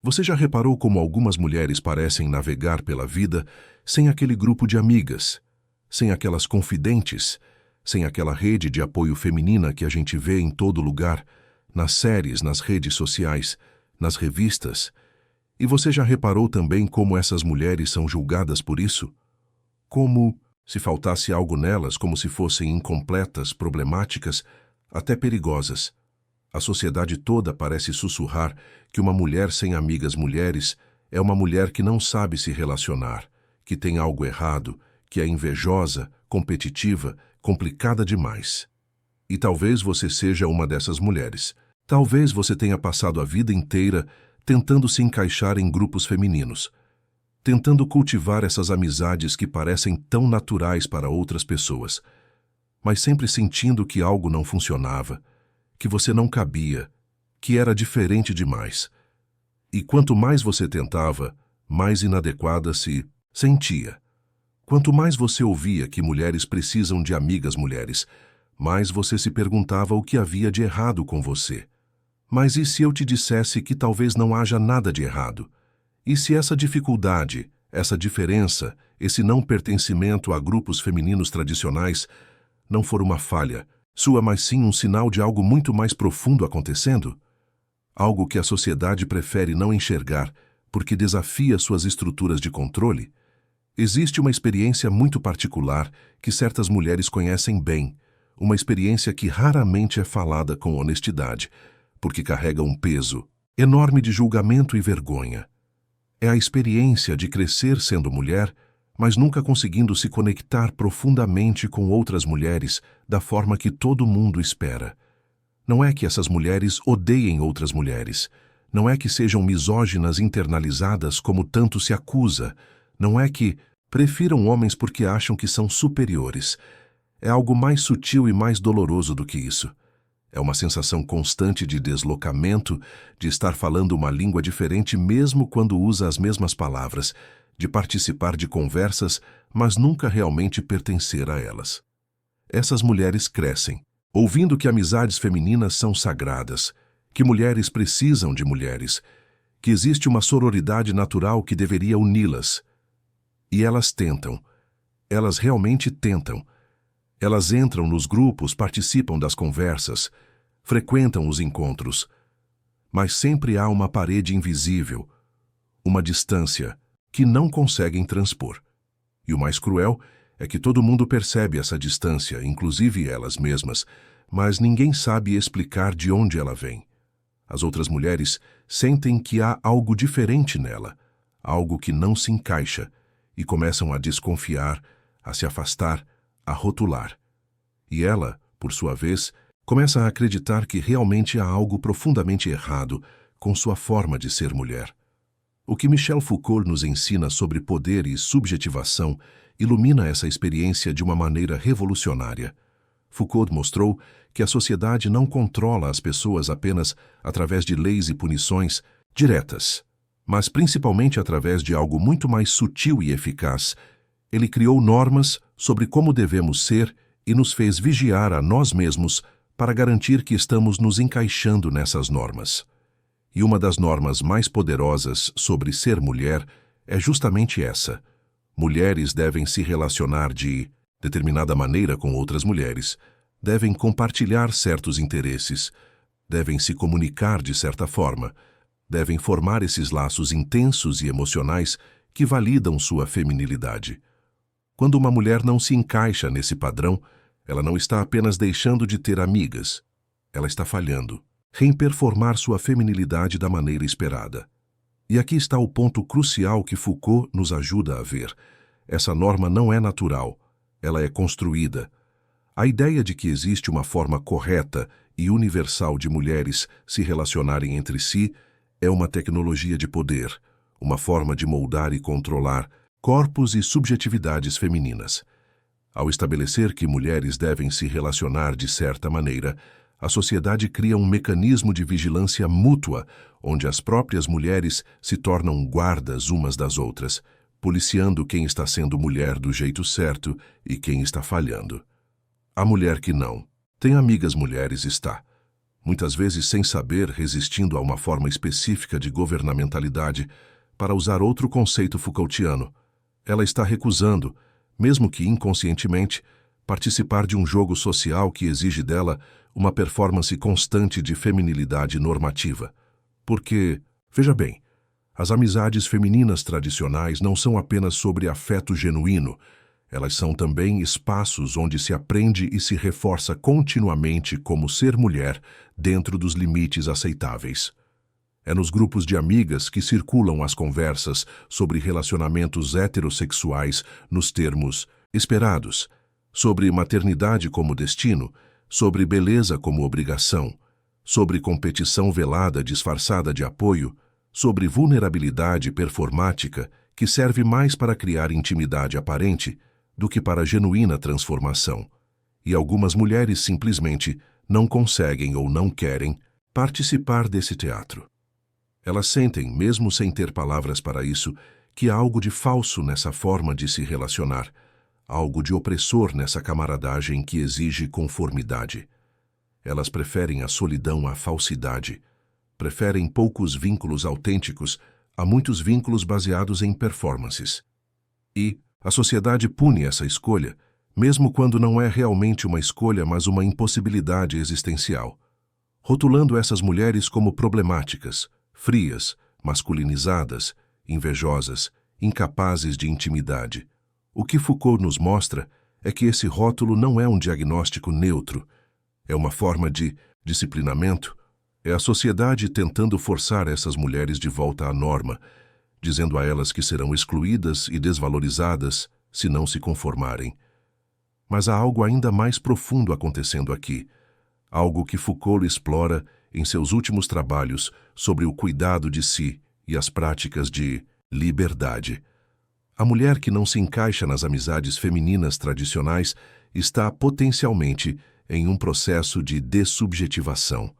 Você já reparou como algumas mulheres parecem navegar pela vida sem aquele grupo de amigas, sem aquelas confidentes, sem aquela rede de apoio feminina que a gente vê em todo lugar, nas séries, nas redes sociais, nas revistas? E você já reparou também como essas mulheres são julgadas por isso? Como se faltasse algo nelas, como se fossem incompletas, problemáticas, até perigosas. A sociedade toda parece sussurrar que uma mulher sem amigas mulheres é uma mulher que não sabe se relacionar, que tem algo errado, que é invejosa, competitiva, complicada demais. E talvez você seja uma dessas mulheres. Talvez você tenha passado a vida inteira tentando se encaixar em grupos femininos, tentando cultivar essas amizades que parecem tão naturais para outras pessoas, mas sempre sentindo que algo não funcionava, que você não cabia, que era diferente demais. E quanto mais você tentava, mais inadequada se sentia. Quanto mais você ouvia que mulheres precisam de amigas mulheres, mais você se perguntava o que havia de errado com você. Mas e se eu te dissesse que talvez não haja nada de errado? E se essa dificuldade, essa diferença, esse não pertencimento a grupos femininos tradicionais não for uma falha sua, mas sim um sinal de algo muito mais profundo acontecendo? Algo que a sociedade prefere não enxergar porque desafia suas estruturas de controle? Existe uma experiência muito particular que certas mulheres conhecem bem, uma experiência que raramente é falada com honestidade, porque carrega um peso enorme de julgamento e vergonha. É a experiência de crescer sendo mulher, mas nunca conseguindo se conectar profundamente com outras mulheres da forma que todo mundo espera. Não é que essas mulheres odeiem outras mulheres. Não é que sejam misóginas internalizadas como tanto se acusa. Não é que prefiram homens porque acham que são superiores. É algo mais sutil e mais doloroso do que isso. É uma sensação constante de deslocamento, de estar falando uma língua diferente mesmo quando usa as mesmas palavras, de participar de conversas, mas nunca realmente pertencer a elas. Essas mulheres crescem, ouvindo que amizades femininas são sagradas, que mulheres precisam de mulheres, que existe uma sororidade natural que deveria uni-las. E elas tentam. Elas realmente tentam. Elas entram nos grupos, participam das conversas, frequentam os encontros. Mas sempre há uma parede invisível, uma distância, que não conseguem transpor. E o mais cruel é que todo mundo percebe essa distância, inclusive elas mesmas, mas ninguém sabe explicar de onde ela vem. As outras mulheres sentem que há algo diferente nela, algo que não se encaixa, e começam a desconfiar, a se afastar, a rotular. E ela, por sua vez, começa a acreditar que realmente há algo profundamente errado com sua forma de ser mulher. O que Michel Foucault nos ensina sobre poder e subjetivação ilumina essa experiência de uma maneira revolucionária. Foucault mostrou que a sociedade não controla as pessoas apenas através de leis e punições diretas, mas principalmente através de algo muito mais sutil e eficaz. Ele criou normas sobre como devemos ser e nos fez vigiar a nós mesmos para garantir que estamos nos encaixando nessas normas. E uma das normas mais poderosas sobre ser mulher é justamente essa. Mulheres devem se relacionar de determinada maneira com outras mulheres, devem compartilhar certos interesses, devem se comunicar de certa forma, devem formar esses laços intensos e emocionais que validam sua feminilidade. Quando uma mulher não se encaixa nesse padrão, ela não está apenas deixando de ter amigas, ela está falhando, reperformar sua feminilidade da maneira esperada. E aqui está o ponto crucial que Foucault nos ajuda a ver. Essa norma não é natural, ela é construída. A ideia de que existe uma forma correta e universal de mulheres se relacionarem entre si é uma tecnologia de poder, uma forma de moldar e controlar corpos e subjetividades femininas. Ao estabelecer que mulheres devem se relacionar de certa maneira, a sociedade cria um mecanismo de vigilância mútua, onde as próprias mulheres se tornam guardas umas das outras, policiando quem está sendo mulher do jeito certo e quem está falhando. A mulher que não tem amigas mulheres está muitas vezes sem saber, resistindo a uma forma específica de governamentalidade, para usar outro conceito Foucaultiano. Ela está recusando, mesmo que inconscientemente, participar de um jogo social que exige dela uma performance constante de feminilidade normativa. Porque, veja bem, as amizades femininas tradicionais não são apenas sobre afeto genuíno, elas são também espaços onde se aprende e se reforça continuamente como ser mulher dentro dos limites aceitáveis. É nos grupos de amigas que circulam as conversas sobre relacionamentos heterossexuais nos termos esperados, sobre maternidade como destino, sobre beleza como obrigação, sobre competição velada disfarçada de apoio, sobre vulnerabilidade performática que serve mais para criar intimidade aparente do que para genuína transformação. E algumas mulheres simplesmente não conseguem ou não querem participar desse teatro. Elas sentem, mesmo sem ter palavras para isso, que há algo de falso nessa forma de se relacionar, algo de opressor nessa camaradagem que exige conformidade. Elas preferem a solidão à falsidade, preferem poucos vínculos autênticos a muitos vínculos baseados em performances. E a sociedade pune essa escolha, mesmo quando não é realmente uma escolha, mas uma impossibilidade existencial, rotulando essas mulheres como problemáticas, frias, masculinizadas, invejosas, incapazes de intimidade. O que Foucault nos mostra é que esse rótulo não é um diagnóstico neutro, é uma forma de disciplinamento, é a sociedade tentando forçar essas mulheres de volta à norma, dizendo a elas que serão excluídas e desvalorizadas se não se conformarem. Mas há algo ainda mais profundo acontecendo aqui, algo que Foucault explora em seus últimos trabalhos sobre o cuidado de si e as práticas de liberdade. A mulher que não se encaixa nas amizades femininas tradicionais está potencialmente em um processo de dessubjetivação.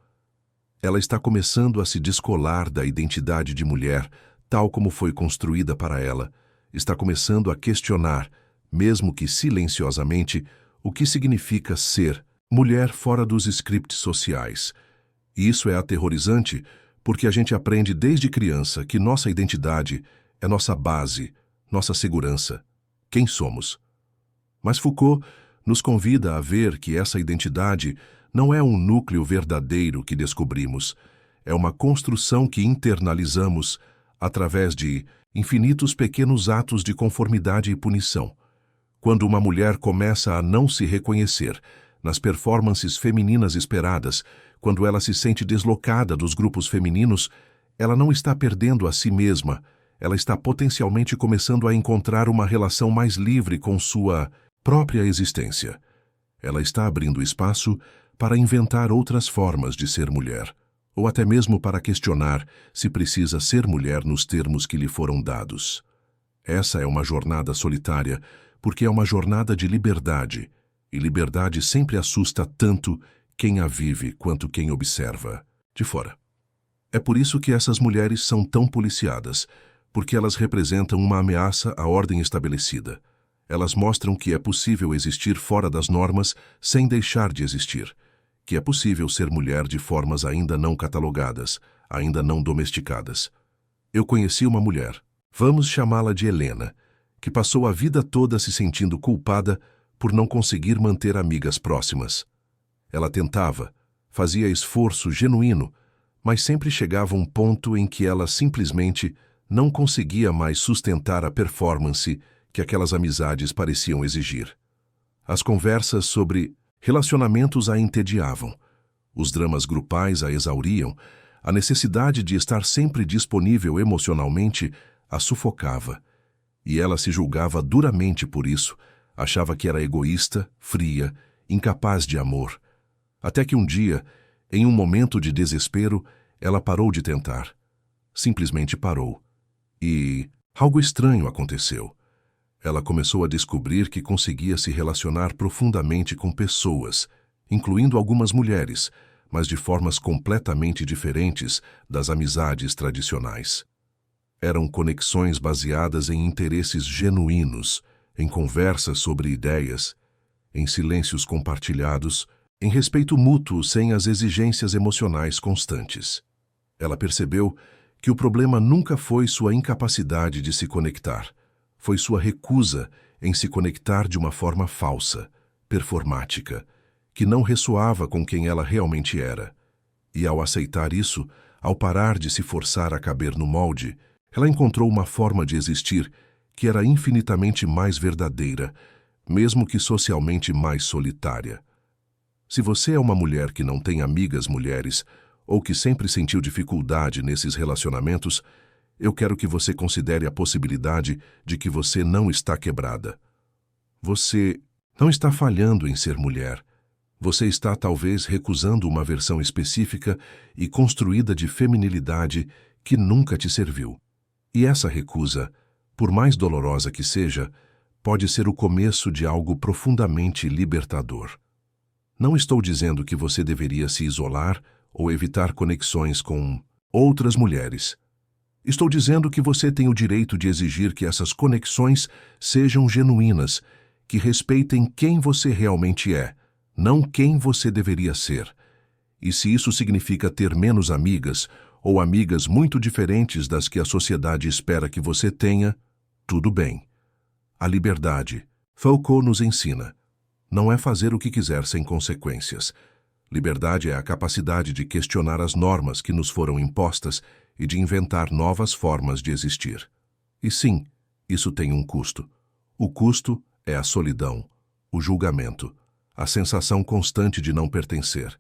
Ela está começando a se descolar da identidade de mulher, tal como foi construída para ela, está começando a questionar, mesmo que silenciosamente, o que significa ser mulher fora dos scripts sociais. E isso é aterrorizante porque a gente aprende desde criança que nossa identidade é nossa base, nossa segurança, quem somos. Mas Foucault nos convida a ver que essa identidade não é um núcleo verdadeiro que descobrimos, é uma construção que internalizamos através de infinitos pequenos atos de conformidade e punição. Quando uma mulher começa a não se reconhecer nas performances femininas esperadas, quando ela se sente deslocada dos grupos femininos, ela não está perdendo a si mesma, ela está potencialmente começando a encontrar uma relação mais livre com sua própria existência. Ela está abrindo espaço para inventar outras formas de ser mulher, ou até mesmo para questionar se precisa ser mulher nos termos que lhe foram dados. Essa é uma jornada solitária, porque é uma jornada de liberdade, e liberdade sempre assusta tanto quem a vive quanto quem observa, de fora. É por isso que essas mulheres são tão policiadas, porque elas representam uma ameaça à ordem estabelecida. Elas mostram que é possível existir fora das normas sem deixar de existir, que é possível ser mulher de formas ainda não catalogadas, ainda não domesticadas. Eu conheci uma mulher, vamos chamá-la de Helena, que passou a vida toda se sentindo culpada por não conseguir manter amigas próximas. Ela tentava, fazia esforço genuíno, mas sempre chegava um ponto em que ela simplesmente não conseguia mais sustentar a performance que aquelas amizades pareciam exigir. As conversas sobre relacionamentos a entediavam, os dramas grupais a exauriam, a necessidade de estar sempre disponível emocionalmente a sufocava, e ela se julgava duramente por isso, achava que era egoísta, fria, incapaz de amor. Até que um dia, em um momento de desespero, ela parou de tentar. Simplesmente parou. E algo estranho aconteceu. Ela começou a descobrir que conseguia se relacionar profundamente com pessoas, incluindo algumas mulheres, mas de formas completamente diferentes das amizades tradicionais. Eram conexões baseadas em interesses genuínos, em conversas sobre ideias, em silêncios compartilhados, em respeito mútuo sem as exigências emocionais constantes. Ela percebeu que o problema nunca foi sua incapacidade de se conectar, foi sua recusa em se conectar de uma forma falsa, performática, que não ressoava com quem ela realmente era. E ao aceitar isso, ao parar de se forçar a caber no molde, ela encontrou uma forma de existir que era infinitamente mais verdadeira, mesmo que socialmente mais solitária. Se você é uma mulher que não tem amigas mulheres, ou que sempre sentiu dificuldade nesses relacionamentos, eu quero que você considere a possibilidade de que você não está quebrada. Você não está falhando em ser mulher. Você está talvez recusando uma versão específica e construída de feminilidade que nunca te serviu. E essa recusa, por mais dolorosa que seja, pode ser o começo de algo profundamente libertador. Não estou dizendo que você deveria se isolar ou evitar conexões com outras mulheres. Estou dizendo que você tem o direito de exigir que essas conexões sejam genuínas, que respeitem quem você realmente é, não quem você deveria ser. E se isso significa ter menos amigas, ou amigas muito diferentes das que a sociedade espera que você tenha, tudo bem. A liberdade, Foucault nos ensina, não é fazer o que quiser sem consequências. Liberdade é a capacidade de questionar as normas que nos foram impostas e de inventar novas formas de existir. E sim, isso tem um custo. O custo é a solidão, o julgamento, a sensação constante de não pertencer.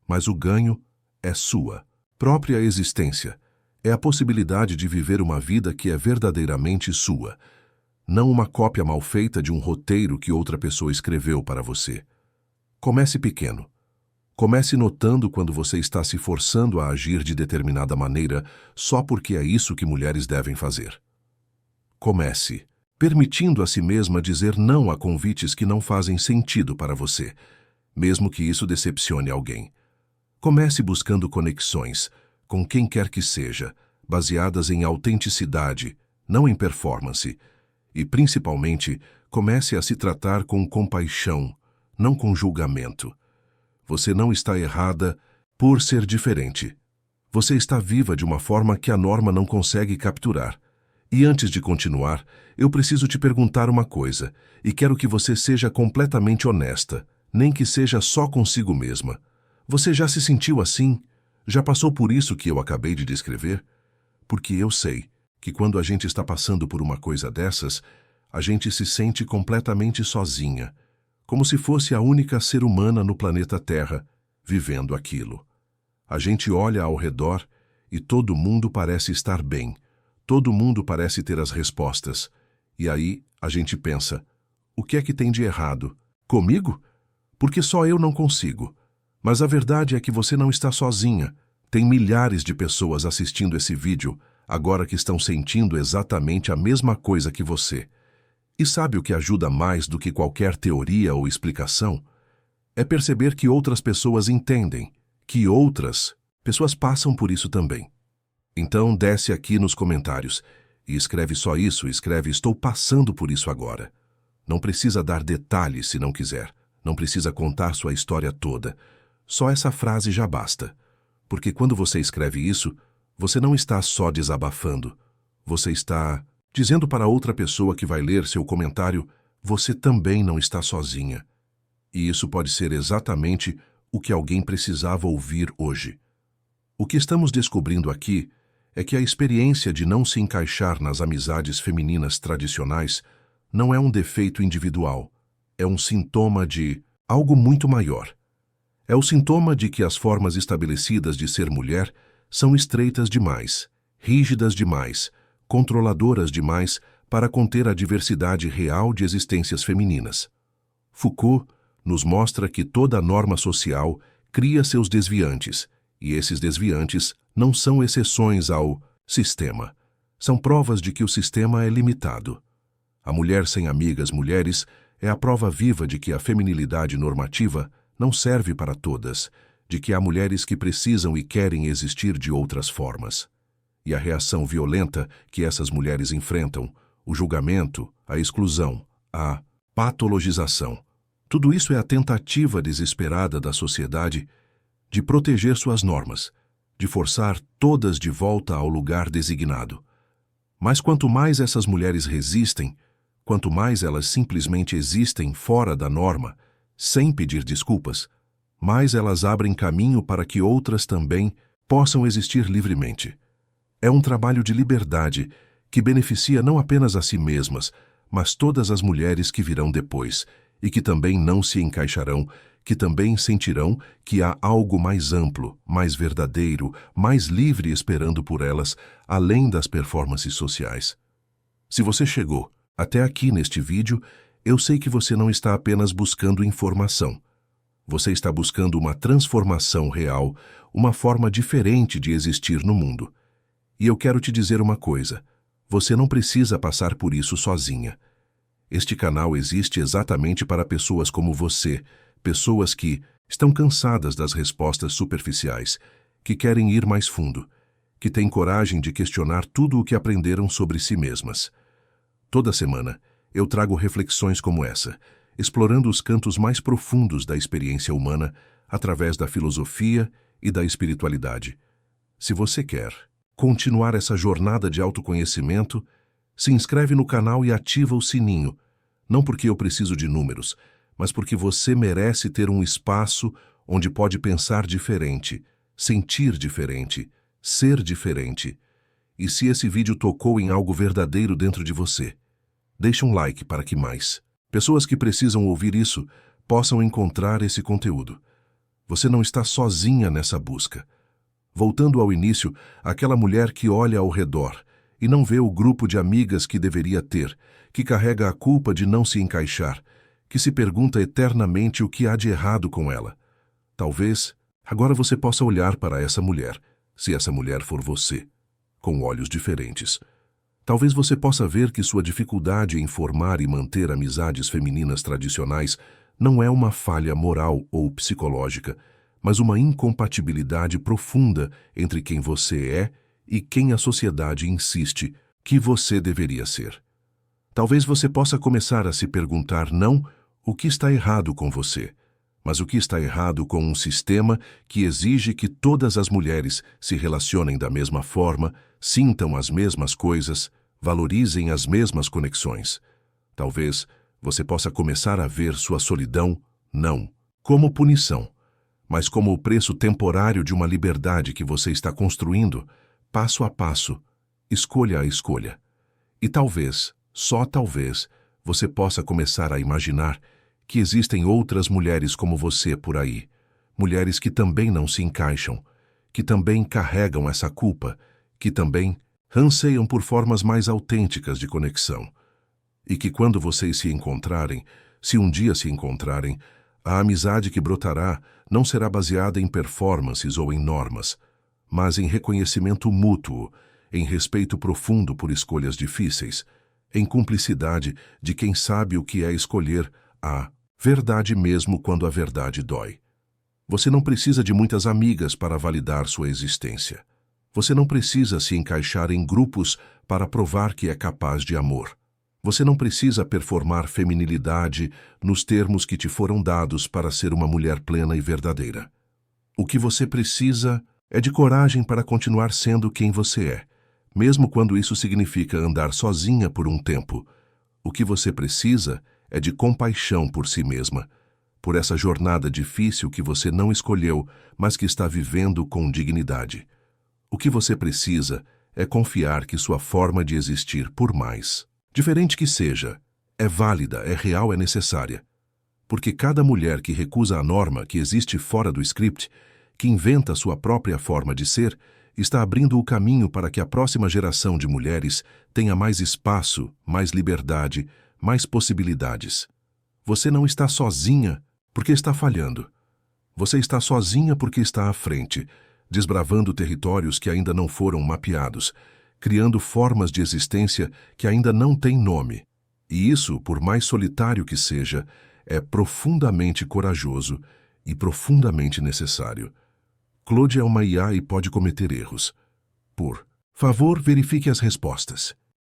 Mas o ganho é sua própria existência. É a possibilidade de viver uma vida que é verdadeiramente sua, não uma cópia mal feita de um roteiro que outra pessoa escreveu para você. Comece pequeno. Comece notando quando você está se forçando a agir de determinada maneira só porque é isso que mulheres devem fazer. Comece permitindo a si mesma dizer não a convites que não fazem sentido para você, mesmo que isso decepcione alguém. Comece buscando conexões, com quem quer que seja, baseadas em autenticidade, não em performance. E, principalmente, comece a se tratar com compaixão, não com julgamento. Você não está errada por ser diferente. Você está viva de uma forma que a norma não consegue capturar. E antes de continuar, eu preciso te perguntar uma coisa, e quero que você seja completamente honesta, nem que seja só consigo mesma. Você já se sentiu assim? Já passou por isso que eu acabei de descrever? Porque eu sei que quando a gente está passando por uma coisa dessas, a gente se sente completamente sozinha, como se fosse a única ser humana no planeta Terra vivendo aquilo. A gente olha ao redor e todo mundo parece estar bem, todo mundo parece ter as respostas. E aí a gente pensa, o que é que tem de errado? Comigo? Porque só eu não consigo. Mas a verdade é que você não está sozinha. Tem milhares de pessoas assistindo esse vídeo agora que estão sentindo exatamente a mesma coisa que você. E sabe o que ajuda mais do que qualquer teoria ou explicação? É perceber que outras pessoas entendem, que outras pessoas passam por isso também. Então desce aqui nos comentários e escreve só isso, escreve estou passando por isso agora. Não precisa dar detalhes se não quiser, não precisa contar sua história toda. Só essa frase já basta. Porque quando você escreve isso, você não está só desabafando. Você está dizendo para outra pessoa que vai ler seu comentário, você também não está sozinha. E isso pode ser exatamente o que alguém precisava ouvir hoje. O que estamos descobrindo aqui é que a experiência de não se encaixar nas amizades femininas tradicionais não é um defeito individual, é um sintoma de algo muito maior. É o sintoma de que as formas estabelecidas de ser mulher são estreitas demais, rígidas demais, controladoras demais para conter a diversidade real de existências femininas. Foucault nos mostra que toda norma social cria seus desviantes, e esses desviantes não são exceções ao sistema. São provas de que o sistema é limitado. A mulher sem amigas mulheres é a prova viva de que a feminilidade normativa não serve para todas, de que há mulheres que precisam e querem existir de outras formas. E a reação violenta que essas mulheres enfrentam, o julgamento, a exclusão, a patologização, Tudo isso é a tentativa desesperada da sociedade de proteger suas normas, de forçar todas de volta ao lugar designado. Mas quanto mais essas mulheres resistem, quanto mais elas simplesmente existem fora da norma, sem pedir desculpas, mais elas abrem caminho para que outras também possam existir livremente. É um trabalho de liberdade que beneficia não apenas a si mesmas, mas todas as mulheres que virão depois e que também não se encaixarão, que também sentirão que há algo mais amplo, mais verdadeiro, mais livre esperando por elas, além das performances sociais. Se você chegou até aqui neste vídeo, eu sei que você não está apenas buscando informação. Você está buscando uma transformação real, uma forma diferente de existir no mundo. E eu quero te dizer uma coisa: você não precisa passar por isso sozinha. Este canal existe exatamente para pessoas como você, pessoas que estão cansadas das respostas superficiais, que querem ir mais fundo, que têm coragem de questionar tudo o que aprenderam sobre si mesmas. Toda semana, eu trago reflexões como essa, explorando os cantos mais profundos da experiência humana através da filosofia e da espiritualidade. Se você quer continuar essa jornada de autoconhecimento, se inscreve no canal e ativa o sininho, não porque eu preciso de números, mas porque você merece ter um espaço onde pode pensar diferente, sentir diferente, ser diferente. E se esse vídeo tocou em algo verdadeiro dentro de você, deixe um like para que mais pessoas que precisam ouvir isso possam encontrar esse conteúdo. Você não está sozinha nessa busca. Voltando ao início, aquela mulher que olha ao redor e não vê o grupo de amigas que deveria ter, que carrega a culpa de não se encaixar, que se pergunta eternamente o que há de errado com ela. Talvez agora você possa olhar para essa mulher, se essa mulher for você, com olhos diferentes. Talvez você possa ver que sua dificuldade em formar e manter amizades femininas tradicionais não é uma falha moral ou psicológica, mas uma incompatibilidade profunda entre quem você é e quem a sociedade insiste que você deveria ser. Talvez você possa começar a se perguntar não o que está errado com você, mas o que está errado com um sistema que exige que todas as mulheres se relacionem da mesma forma, sintam as mesmas coisas, valorizem as mesmas conexões. Talvez você possa começar a ver sua solidão não como punição, mas como o preço temporário de uma liberdade que você está construindo, passo a passo, escolha a escolha. E talvez, só talvez, você possa começar a imaginar que existem outras mulheres como você por aí, mulheres que também não se encaixam, que também carregam essa culpa, que também anseiam por formas mais autênticas de conexão. E que quando vocês se encontrarem, se um dia se encontrarem, a amizade que brotará não será baseada em performances ou em normas, mas em reconhecimento mútuo, em respeito profundo por escolhas difíceis, em cumplicidade de quem sabe o que é escolher a verdade mesmo quando a verdade dói. Você não precisa de muitas amigas para validar sua existência. Você não precisa se encaixar em grupos para provar que é capaz de amor. Você não precisa performar feminilidade nos termos que te foram dados para ser uma mulher plena e verdadeira. O que você precisa é de coragem para continuar sendo quem você é, mesmo quando isso significa andar sozinha por um tempo. O que você precisa é de compaixão por si mesma, por essa jornada difícil que você não escolheu, mas que está vivendo com dignidade. O que você precisa é confiar que sua forma de existir, por mais diferente que seja, é válida, é real, é necessária. Porque cada mulher que recusa a norma que existe fora do script, que inventa sua própria forma de ser, está abrindo o caminho para que a próxima geração de mulheres tenha mais espaço, mais liberdade, mais possibilidades. Você não está sozinha porque está falhando. Você está sozinha porque está à frente, desbravando territórios que ainda não foram mapeados, criando formas de existência que ainda não têm nome. E isso, por mais solitário que seja, é profundamente corajoso e profundamente necessário. Claude é uma IA e pode cometer erros. Por favor, verifique as respostas.